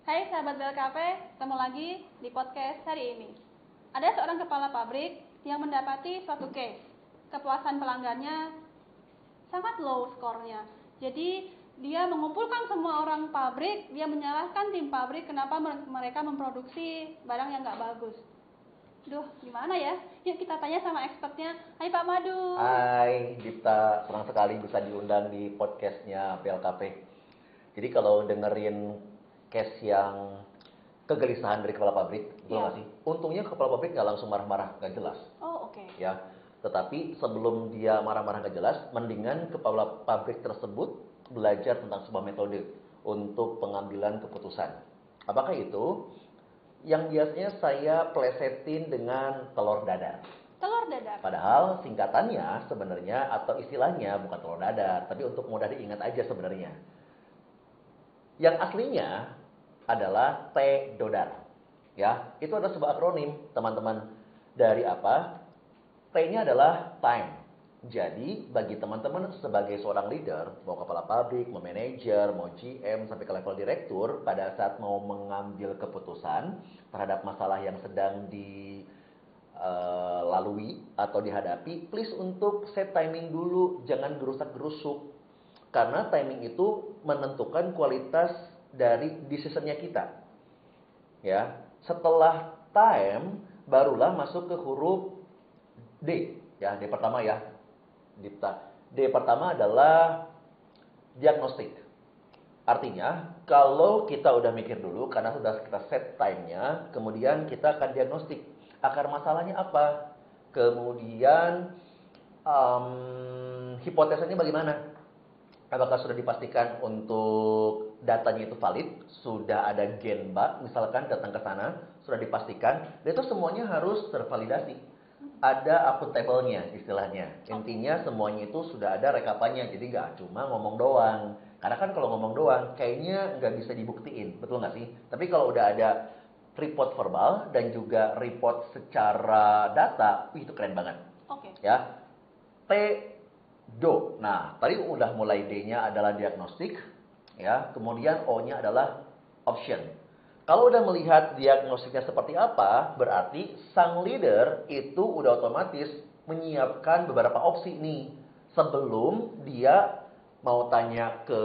Hai sahabat BLKP, ketemu lagi di podcast hari ini. Ada seorang kepala pabrik yang mendapati suatu case. Kepuasan pelanggannya sangat low skornya. Jadi dia mengumpulkan semua orang pabrik, dia menyalahkan tim pabrik kenapa mereka memproduksi barang yang nggak bagus. Duh, gimana ya? Yuk kita tanya sama expertnya. Hai Pak Madu. Hai Dipta, senang sekali bisa diundang di podcastnya BLKP. Jadi kalau dengerin case yang kegelisahan dari kepala pabrik, betul nggak sih? Untungnya kepala pabrik nggak langsung marah-marah, nggak jelas. Oh, oke. Ya, tetapi sebelum dia marah-marah nggak jelas, mendingan kepala pabrik tersebut belajar tentang sebuah metode untuk pengambilan keputusan. Apakah itu? Yang biasanya saya plesetin dengan telur dadar. Telur dadar. Padahal singkatannya sebenarnya atau istilahnya bukan telur dadar, tapi untuk mudah diingat aja sebenarnya. Yang aslinya adalah T-Dodar. Ya, itu adalah sebuah akronim, teman-teman. Dari apa? T-nya adalah time. Jadi, bagi teman-teman sebagai seorang leader, mau kepala pabrik, mau manajer, mau GM, sampai ke level direktur, pada saat mau mengambil keputusan terhadap masalah yang sedang dilalui atau dihadapi, please untuk set timing dulu, jangan gerusak-gerusuk. Karena timing itu menentukan kualitas dari decision-nya kita. Ya, setelah time barulah masuk ke huruf D. Ya, D pertama ya. Dipta. D pertama adalah diagnostik. Artinya, kalau kita udah mikir dulu karena sudah kita set time-nya, kemudian kita akan diagnostik akar masalahnya apa. Kemudian hipotesanya bagaimana? Apakah sudah dipastikan untuk datanya itu valid, sudah ada gen bug, misalkan datang ke sana, sudah dipastikan, dan itu semuanya harus tervalidasi. Ada accountable-nya istilahnya. Intinya semuanya itu sudah ada rekapannya, jadi nggak cuma ngomong doang. Karena kan kalau ngomong doang, kayaknya nggak bisa dibuktiin, betul nggak sih? Tapi kalau udah ada report verbal dan juga report secara data, itu keren banget. Oke. Ya, T Do. Nah, tadi udah mulai D-nya adalah diagnostik, ya. Kemudian O-nya adalah option. Kalau udah melihat diagnostiknya seperti apa, berarti sang leader itu udah otomatis menyiapkan beberapa opsi nih sebelum dia mau tanya ke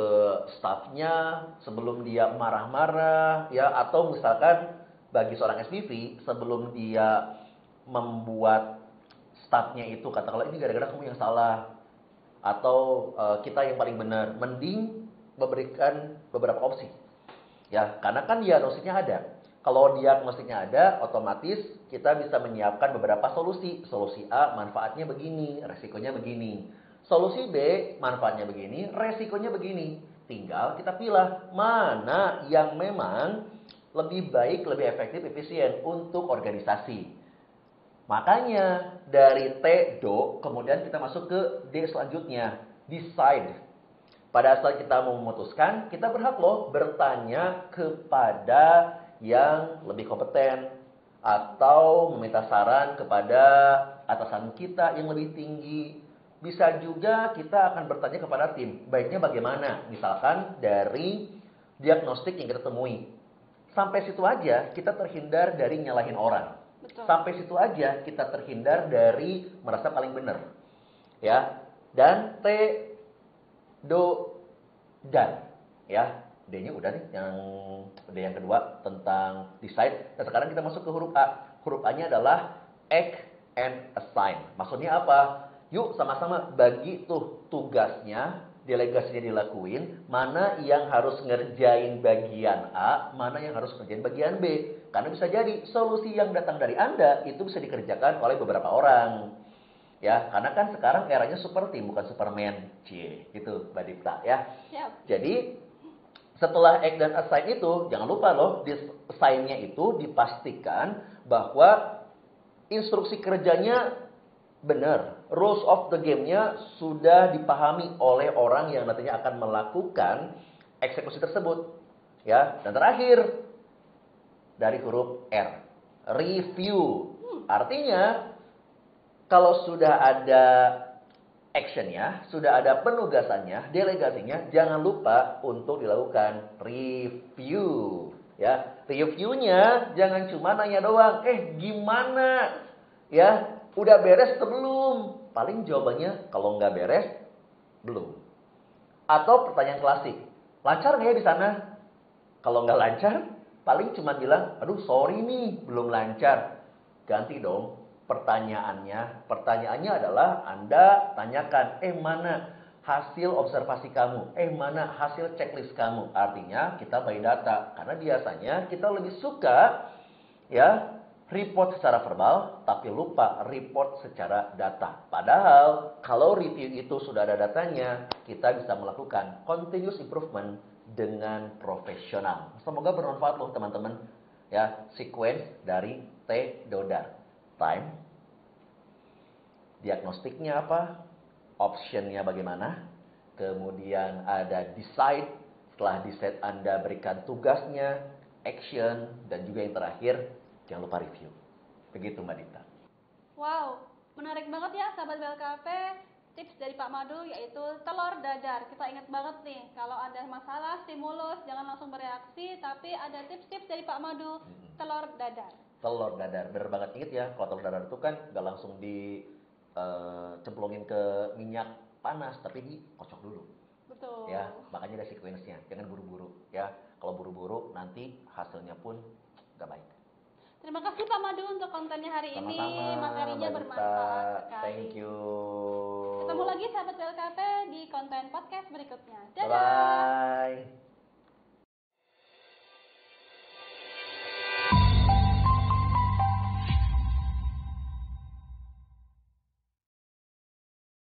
staffnya, sebelum dia marah-marah, ya, atau misalkan bagi seorang SPV sebelum dia membuat staffnya itu katakanlah ini gara-gara kamu yang salah atau kita yang paling benar, mending memberikan beberapa opsi. Ya, karena kan diagnostiknya ada. Kalau diagnostiknya ada, otomatis kita bisa menyiapkan beberapa solusi. Solusi A, manfaatnya begini, resikonya begini. Solusi B, manfaatnya begini, resikonya begini. Tinggal kita pilih mana yang memang lebih baik, lebih efektif, efisien untuk organisasi. Makanya dari T, Do, kemudian kita masuk ke D selanjutnya, decide. Pada saat kita mau memutuskan, kita berhak loh bertanya kepada yang lebih kompeten atau meminta saran kepada atasan kita yang lebih tinggi. Bisa juga kita akan bertanya kepada tim, baiknya bagaimana? Misalkan dari diagnostik yang kita temui. Sampai situ aja kita terhindar dari nyalahin orang. Betul. Sampai situ aja kita terhindar dari merasa paling benar. Ya. Dan T, Do, dan. Ya. D-nya udah nih, yang D yang kedua tentang decide. Dan sekarang kita masuk ke huruf A. Huruf A-nya adalah act and assign. Maksudnya apa? Yuk sama-sama bagi tuh tugasnya, delegasinya dilakuin, mana yang harus ngerjain bagian A, mana yang harus ngerjain bagian B. Karena bisa jadi solusi yang datang dari Anda itu bisa dikerjakan oleh beberapa orang. Ya, karena kan sekarang eranya super team bukan Superman. Cie, gitu Mbak Dipta ya. Siap. Jadi setelah act dan assign itu, jangan lupa loh, di assign-nya itu dipastikan bahwa instruksi kerjanya benar. Rules of the game-nya sudah dipahami oleh orang yang nantinya akan melakukan eksekusi tersebut. Ya, dan terakhir dari huruf R, review. Artinya kalau sudah ada action-nya, sudah ada penugasannya, delegasinya, jangan lupa untuk dilakukan review. Ya, reviewnya jangan cuma nanya doang. Gimana? Ya, udah beres atau belum? Paling jawabannya kalau nggak beres, belum. Atau pertanyaan klasik, lancar nggak ya di sana? Kalau nggak lancar, paling cuma bilang, aduh sorry nih, belum lancar. Ganti dong pertanyaannya. Pertanyaannya adalah Anda tanyakan, mana hasil observasi kamu? Mana hasil checklist kamu? Artinya kita by data. Karena biasanya kita lebih suka ya report secara verbal, tapi lupa report secara data. Padahal kalau review itu sudah ada datanya, kita bisa melakukan continuous improvement dengan profesional. Semoga bermanfaat loh teman-teman. Ya, sequence dari T. Dodar. Time, diagnostiknya apa, optionnya bagaimana, kemudian ada decide, setelah decide Anda berikan tugasnya, action, dan juga yang terakhir, jangan lupa review. Begitu Mbak Dita. Wow, menarik banget ya sahabat BLKP. Tips dari Pak Madu yaitu telur dadar. Kita ingat banget nih, kalau ada masalah, stimulus, jangan langsung bereaksi, tapi ada tips-tips dari Pak Madu, telur dadar. Telur dadar, bener banget. Ingat ya, kalau telur dadar itu kan gak langsung cemplungin ke minyak panas, tapi dikocok dulu. Betul. Ya, makanya ada sequence-nya. Jangan buru-buru ya. Kalau buru-buru nanti hasilnya pun gak baik. Terima kasih Pak Madu untuk kontennya hari ini. Sama-sama, Materinya Mbak Dita. bermanfaat sekali. Thank you. Ketemu lagi sahabat BLKP di konten podcast berikutnya. Dadah. Bye-bye.